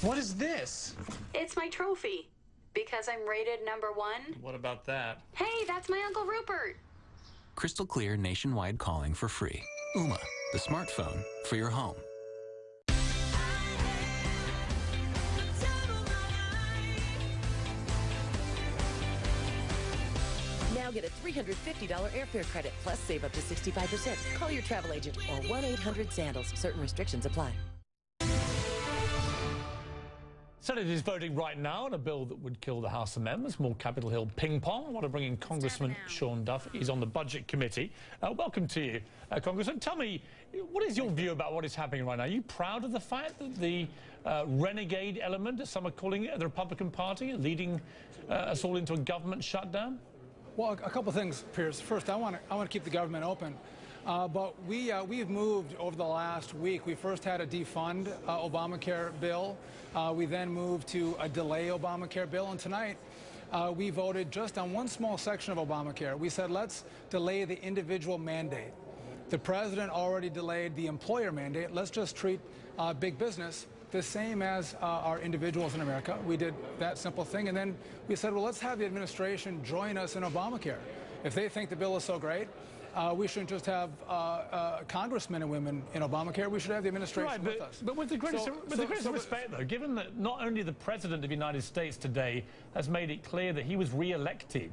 What is this? It's my trophy. Because I'm rated #1. What about that? Hey, that's my Uncle Rupert. Crystal clear nationwide calling for free. Ooma, the smartphone for your home. Now get a $350 airfare credit plus save up to 65%. Call your travel agent or 1-800-SANDALS. Certain restrictions apply. Senate is voting right now on a bill that would kill the House amendments, more Capitol Hill ping-pong. I want to bring in Congressman Sean Duffy. He's on the Budget Committee. Welcome to you, Congressman. Tell me, what is your view about what is happening right now? Are you proud of the fact that the renegade element, as some are calling it, the Republican Party, leading us all into a government shutdown? Well, a couple things, Piers. First, I want to keep the government open. But we've moved over the last week. We first had a defund Obamacare bill. We then moved to a delay Obamacare bill. And tonight, we voted just on one small section of Obamacare. We said, let's delay the individual mandate. The president already delayed the employer mandate. Let's just treat big business the same as our individuals in America. We did that simple thing. And then we said, well, let's have the administration join us in Obamacare. If they think the bill is so great, we shouldn't just have congressmen and women in Obamacare. We should have the administration with us. But with the greatest respect, though, given that not only the President of the United States today has made it clear that he was re-elected,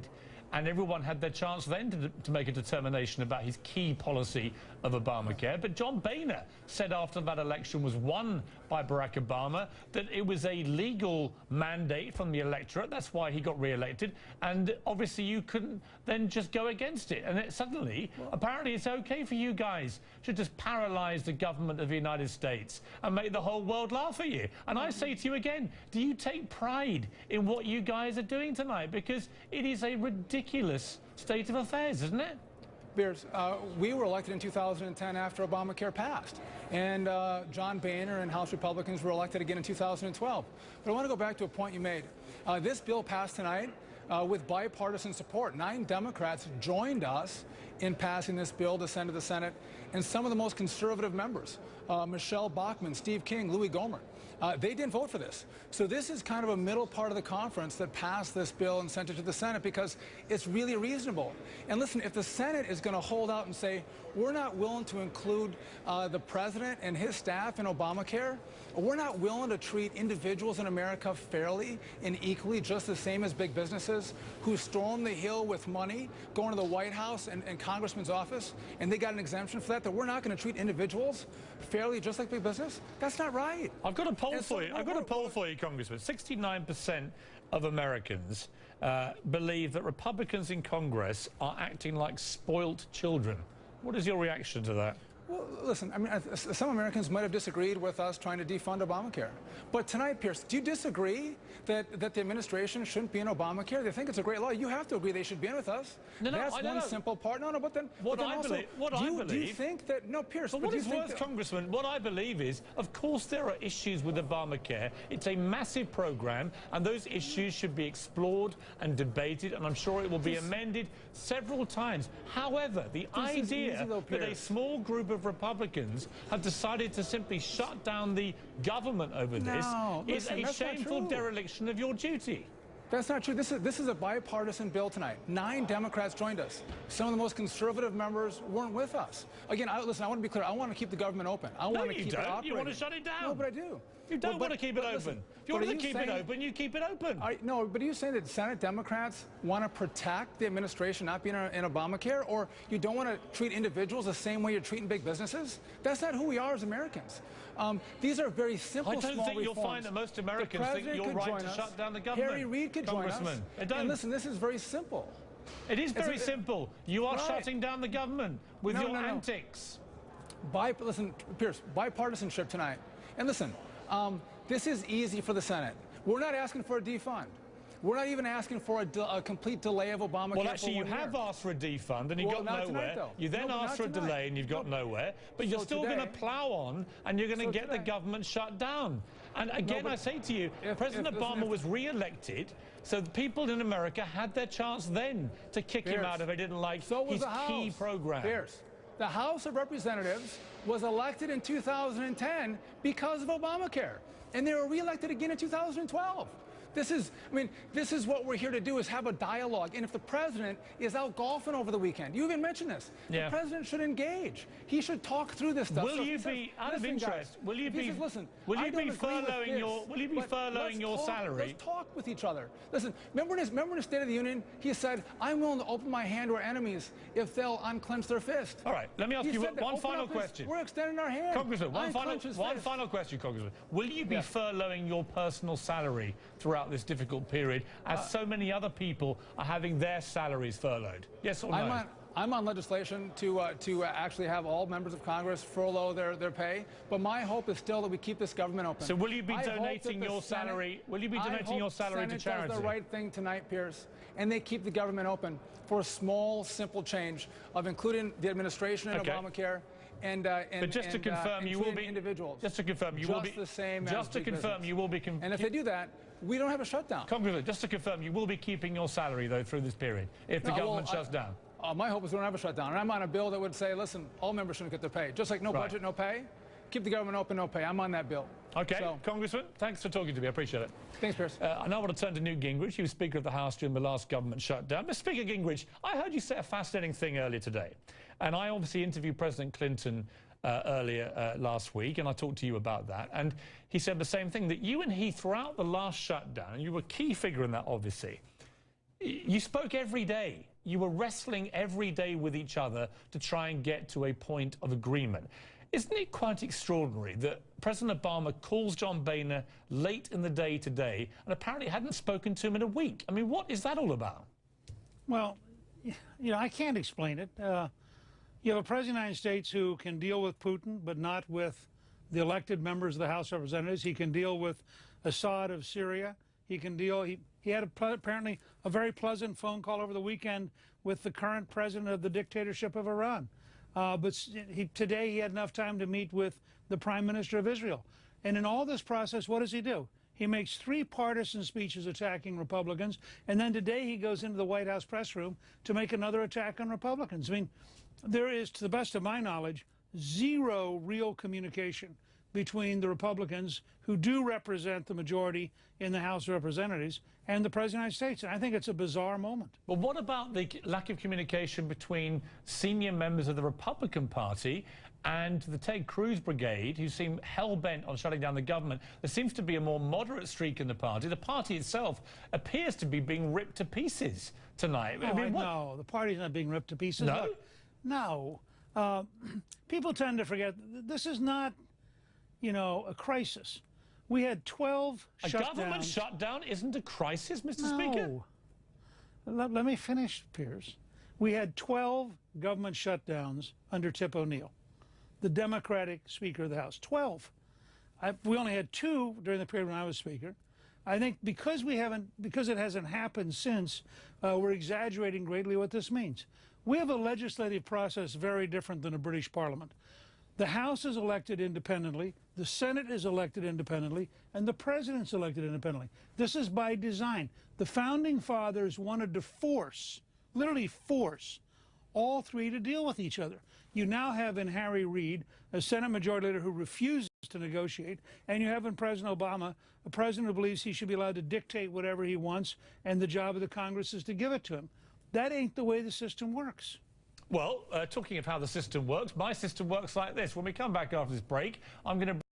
and everyone had their chance then to make a determination about his key policy of Obamacare. But John Boehner said after that election was won by Barack Obama that it was a legal mandate from the electorate. That's why he got re-elected. And obviously you couldn't then just go against it. And suddenly, apparently it's okay for you guys to just paralyze the government of the United States and make the whole world laugh at you. And I say to you again, do you take pride in what you guys are doing tonight? Because it is a ridiculous state of affairs, isn't it? Piers, we were elected in 2010 after Obamacare passed. And John Boehner and House Republicans were elected again in 2012. But I want to go back to a point you made. This bill passed tonight with bipartisan support. 9 Democrats joined us in passing this bill to send to the Senate, and some of the most conservative members, Michelle Bachmann, Steve King, Louis Gohmert, they didn't vote for this. So this is kind of a middle part of the conference that passed this bill and sent it to the Senate because it's really reasonable. And listen, if the Senate is going to hold out and say, we're not willing to include the president and his staff in Obamacare, or we're not willing to treat individuals in America fairly and equally, just the same as big businesses who stormed the Hill with money, going to the White House and Congressman's office, and they got an exemption for that, that we're not going to treat individuals fairly just like big business? That's not right. I've got a poll for you. I've got a poll for you, Congressman. 69% of Americans believe that Republicans in Congress are acting like spoilt children. What is your reaction to that? Well, listen, I mean, some Americans might have disagreed with us trying to defund Obamacare. But tonight, Piers, do you disagree that the administration shouldn't be in Obamacare? They think it's a great law. You have to agree they should be in with us. No, that's one simple part. No, but then... What I believe... Do you think that... No, Piers... But what is worse, Congressman, what I believe is, of course there are issues with Obamacare. It's a massive program, and those issues should be explored and debated, and I'm sure it will be amended several times. However, the idea that a small group of Republicans have decided to simply shut down the government over this is a shameful dereliction of your duty. That's not true. This is a bipartisan bill tonight. 9 Democrats joined us. Some of the most conservative members weren't with us. Again, listen, I want to be clear. I want to keep the government open. I want to keep it operating. You want to shut it down. No, but I do. You don't want to keep it open. Listen, if you want to keep it open, you keep it open. No, but are you saying that Senate Democrats want to protect the administration not being in Obamacare, or you don't want to treat individuals the same way you're treating big businesses? That's not who we are as Americans. These are very simple, small reforms. I don't think you'll find that most Americans think you're right to shut down the government. Harry Reid could join us. And listen, this is very simple. It is very simple. You are shutting down the government with your antics. Listen, Piers, bipartisanship tonight. And listen, this is easy for the Senate. We're not asking for a defund. We're not even asking for a complete delay of Obamacare. Well, actually, you have asked for a defund and you got nowhere. You then asked for a delay and you've got nowhere. But you're still going to plow on and you're going to get the government shut down. And again, I say to you, President Obama was re-elected, so the people in America had their chance then to kick him out if they didn't like his key program. The House of Representatives was elected in 2010 because of Obamacare. and they were reelected again in 2012. This is what we're here to do, is have a dialogue. And if the president is out golfing over the weekend, you even mentioned this, the president should engage. He should talk through this stuff. Will you be, out of interest, will you be furloughing your salary? Let's talk with each other. Listen, remember in the State of the Union, he said, I'm willing to open my hand to our enemies if they'll unclench their fist. All right, let me ask you one final question. We're extending our hand. Congressman, one final question, Congressman. Will you be furloughing your personal salary throughout this difficult period, as so many other people are having their salaries furloughed? Yes or no? I'm on legislation to actually have all members of Congress furlough their pay, but my hope is still that we keep this government open. So will you be donating your salary? Will you be donating your salary to charity? Does the right thing tonight, Piers, and they keep the government open for a small, simple change of including the administration in Obamacare. But just to confirm, you will be individuals. Just to confirm, you will be the same. Just to confirm, you will be. And if they do that, we don't have a shutdown. Congressman, just to confirm, you will be keeping your salary though through this period if the government shuts down. My hope is we don't have a shutdown. And I'm on a bill that would say, listen, all members shouldn't get their pay. Just like no budget, no pay. Keep the government open, no pay. I'm on that bill. Okay, Congressman, thanks for talking to me. I appreciate it. Thanks, Piers. I now want to turn to Newt Gingrich. He was Speaker of the House during the last government shutdown. Mr. Speaker Gingrich, I heard you say a fascinating thing earlier today. And I obviously interviewed President Clinton earlier last week, and I talked to you about that. And he said the same thing, that you and he, throughout the last shutdown, and you were a key figure in that, obviously, you spoke every day. You were wrestling every day with each other to try and get to a point of agreement. Isn't it quite extraordinary that President Obama calls John Boehner late in the day today and apparently hadn't spoken to him in a week? I mean, what is that all about? Well, you know, I can't explain it. You have a president of the United States who can deal with Putin, but not with the elected members of the House of Representatives. He can deal with Assad of Syria. He can deal. He had apparently a very pleasant phone call over the weekend with the current president of the dictatorship of Iran. But today he had enough time to meet with the Prime Minister of Israel. And in all this process, what does he do? He makes 3 partisan speeches attacking Republicans, and then today he goes into the White House press room to make another attack on Republicans. I mean, there is, to the best of my knowledge, 0 real communication between the Republicans, who do represent the majority in the House of Representatives, and the President of the United States. And I think it's a bizarre moment. But what about the lack of communication between senior members of the Republican Party and the Ted Cruz brigade, who seem hell-bent on shutting down the government? There seems to be a more moderate streak in the party. The party itself appears to be being ripped to pieces tonight. Oh, no, the party's not being ripped to pieces. No? Look, no. People tend to forget, this is not, you know, a crisis. We had 12 shutdowns. A government shutdown isn't a crisis, Mr. Speaker? Let me finish, Piers. We had 12 government shutdowns under Tip O'Neill, the Democratic Speaker of the House. 12. We only had 2 during the period when I was Speaker. I think because it hasn't happened since, we're exaggerating greatly what this means. We have a legislative process very different than a British Parliament. The House is elected independently, the Senate is elected independently, and the President's elected independently. This is by design. The Founding Fathers wanted to force, literally force, all 3 to deal with each other. You now have in Harry Reid a Senate Majority Leader who refuses to negotiate, and you have in President Obama a president who believes he should be allowed to dictate whatever he wants, and the job of the Congress is to give it to him. That ain't the way the system works. Well, talking of how the system works, my system works like this. When we come back after this break, I'm going to